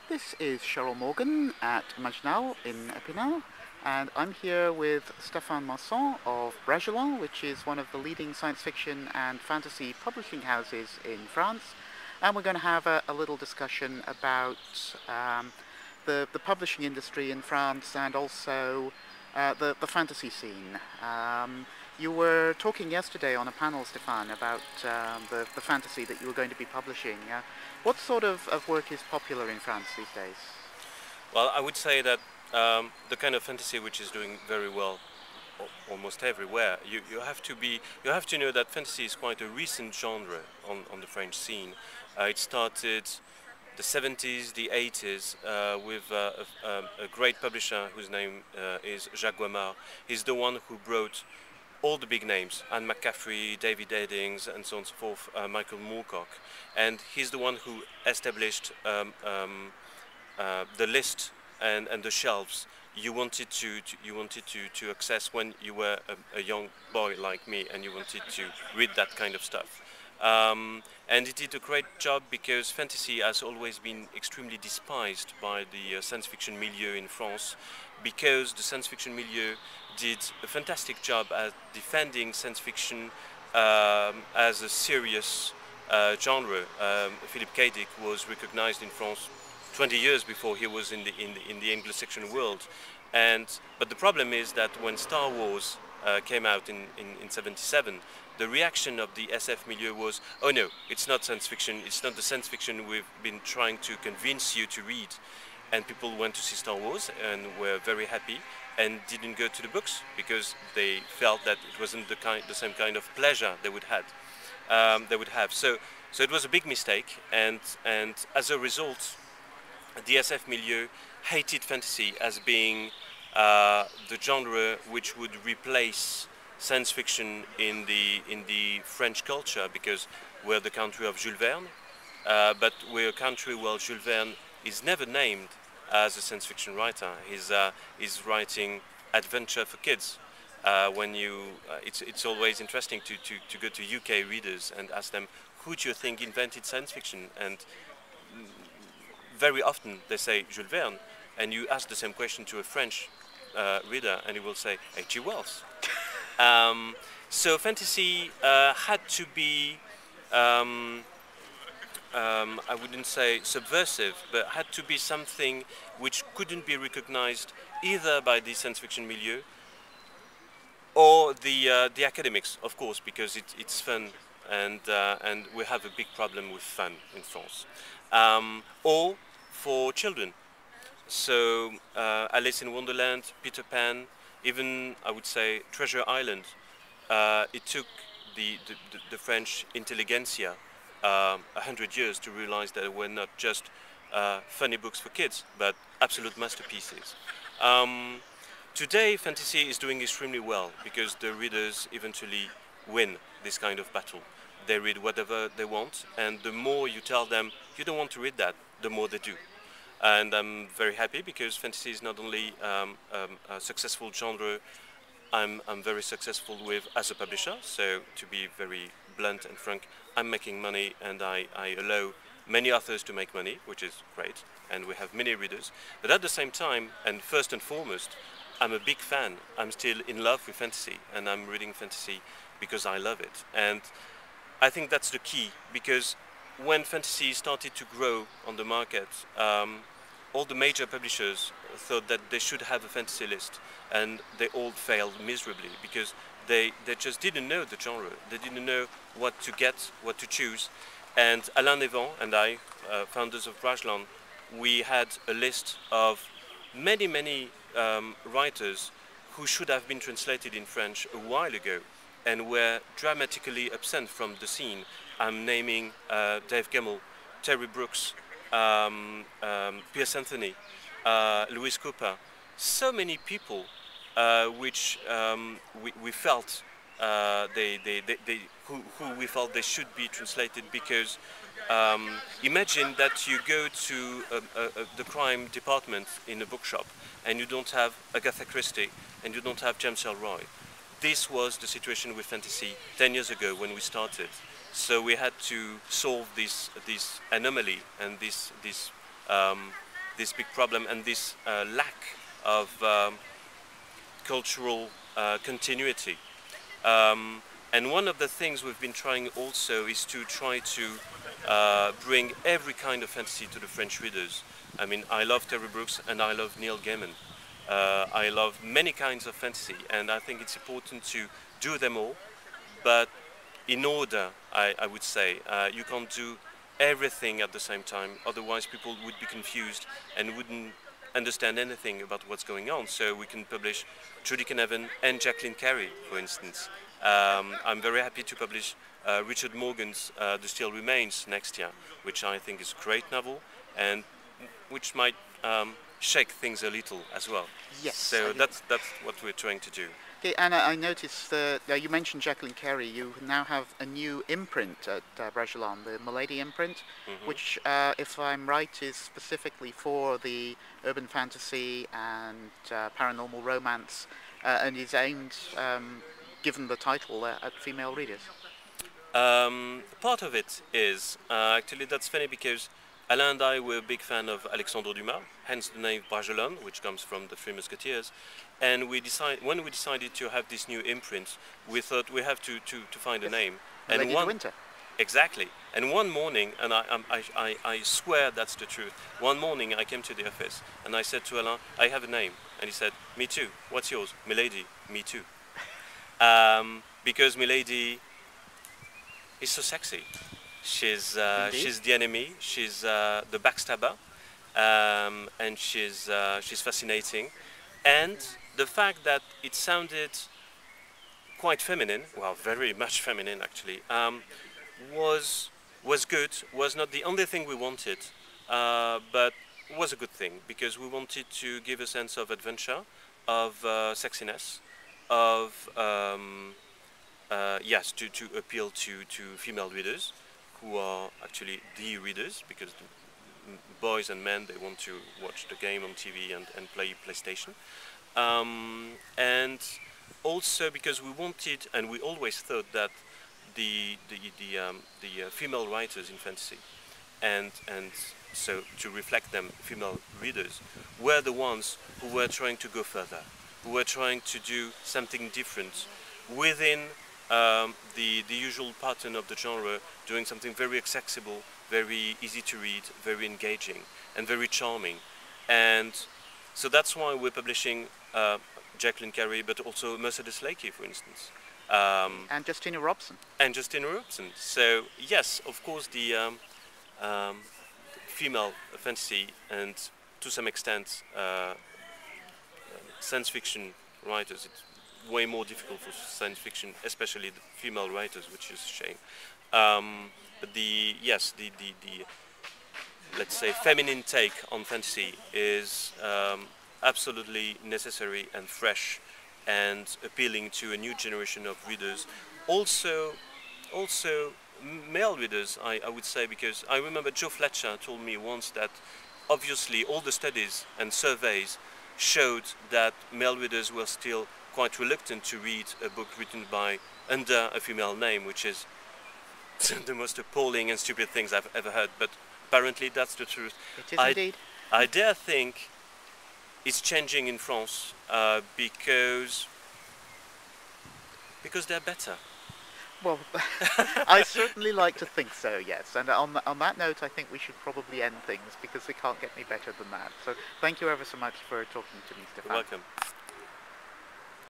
This is Cheryl Morgan at Imaginales in Epinal, and I'm here with Stephane Marsan of Bragelonne, which is one of the leading science fiction and fantasy publishing houses in France. And we're going to have a little discussion about the publishing industry in France and also the fantasy scene. You were talking yesterday on a panel, Stephane, about the fantasy that you were going to be publishing. What sort of work is popular in France these days? Well, I would say that the kind of fantasy which is doing very well almost everywhere, you have to know that fantasy is quite a recent genre on the French scene. It started the 70s, the 80s with a great publisher whose name is Jacques Guamard. He's the one who brought all the big names, Anne McCaffrey, David Eddings, and so on and so forth, Michael Moorcock. And he's the one who established the list and the shelves you wanted to access when you were a young boy like me and you wanted to read that kind of stuff. And it did a great job because fantasy has always been extremely despised by the science fiction milieu in France, because the science fiction milieu did a fantastic job at defending science fiction as a serious genre. Philip K. Dick was recognized in France 20 years before he was in the Anglo-Saxon world. But the problem is that when Star Wars came out in 77, the reaction of the SF milieu was, oh no, it's not science fiction, it's not the science fiction we've been trying to convince you to read. And people went to see Star Wars and were very happy and didn't go to the books because they felt that it wasn't the same kind of pleasure they would have. So it was a big mistake, and as a result, the SF milieu hated fantasy as being the genre which would replace science fiction in the French culture, because we're the country of Jules Verne, but we're a country where Jules Verne is never named as a science fiction writer. He's writing adventure for kids. It's always interesting to go to UK readers and ask them, who do you think invented science fiction? And very often they say Jules Verne, and you ask the same question to a French reader and he will say H.G. Wells. So fantasy had to be, I wouldn't say subversive, but had to be something which couldn't be recognized either by the science fiction milieu or the academics, of course, because it's fun, and we have a big problem with fun in France, or for children. So Alice in Wonderland, Peter Pan, even I would say Treasure Island. It took the French intelligentsia 100 years to realize that they were not just funny books for kids, but absolute masterpieces. Today, fantasy is doing extremely well because the readers eventually win this kind of battle. They read whatever they want, and the more you tell them you don't want to read that, the more they do. And I'm very happy because fantasy is not only a successful genre I'm very successful with as a publisher. So to be very blunt and frank, I'm making money, and I allow many authors to make money, which is great, and we have many readers. But at the same time, and first and foremost, I'm a big fan. I'm still in love with fantasy, and I'm reading fantasy because I love it. And I think that's the key, because when fantasy started to grow on the market, all the major publishers thought that they should have a fantasy list, and they all failed miserably because they just didn't know the genre. They didn't know what to get, what to choose. And Alain Evans and I, founders of Bragelonne, we had a list of many writers who should have been translated in French a while ago and were dramatically absent from the scene. I'm naming Dave Gemmell, Terry Brooks, Pierce Anthony, Louis Cooper. So many people which we felt who we felt they should be translated, because imagine that you go to the crime department in a bookshop and you don't have Agatha Christie and you don't have James Ellroy. This was the situation with fantasy 10 years ago when we started. So we had to solve this anomaly and this this big problem and this lack of cultural continuity. And one of the things we've been trying also is to try to bring every kind of fantasy to the French readers. I mean, I love Terry Brooks and I love Neil Gaiman. I love many kinds of fantasy, and I think it's important to do them all. But in order, I would say, you can't do everything at the same time, otherwise people would be confused and wouldn't understand anything about what's going on. So we can publish Trudy Canavan and Jacqueline Carey, for instance. I'm very happy to publish Richard Morgan's The Still Remains next year, which I think is a great novel and which might shake things a little as well. Yes. So that's what we're trying to do. Okay, and I noticed that you mentioned Jacqueline Carey. You now have a new imprint at Bragelonne, the Milady imprint, which, if I'm right, is specifically for the urban fantasy and paranormal romance, and is aimed, given the title, at female readers. Part of it is, actually that's funny because Alain and I were a big fan of Alexandre Dumas, hence the name Bragelonne, which comes from the Three Musketeers. And when we decided to have this new imprint, we thought we have to find a name. And Lady Winter. Exactly. And one morning, and I swear that's the truth, one morning I came to the office and I said to Alain, I have a name. And he said, me too. What's yours? Milady. Me too. Because Milady is so sexy. She's the enemy. She's the backstabber, and she's fascinating. And the fact that it sounded quite feminine, well, very much feminine actually, was good. Was not the only thing we wanted, but was a good thing because we wanted to give a sense of adventure, of sexiness, of yes, to appeal to female readers, who are actually the readers, because the boys and men, they want to watch the game on TV and play PlayStation. And also because we wanted, and we always thought that the female writers in fantasy, and so to reflect them, female readers, were the ones who were trying to go further, who were trying to do something different within the usual pattern of the genre, doing something very accessible, very easy to read, very engaging, and very charming. And so that's why we're publishing Jacqueline Carey, but also Mercedes Lakey, for instance. And Justina Robson. And Justina Robson. So yes, of course, the female fantasy and to some extent science fiction writers, it's way more difficult for science fiction, especially the female writers, which is a shame. But the let's say feminine take on fantasy is absolutely necessary and fresh and appealing to a new generation of readers. Also male readers, I would say, because I remember Joe Fletcher told me once that obviously all the studies and surveys showed that male readers were still quite reluctant to read a book written by under a female name, which is the most appalling and stupid things I've ever heard, but apparently that's the truth. It is indeed. I dare think it's changing in France because they're better. Well, I certainly like to think so, yes. And on that note, I think we should probably end things because we can't get any better than that. So thank you ever so much for talking to me, Stephane. You're welcome.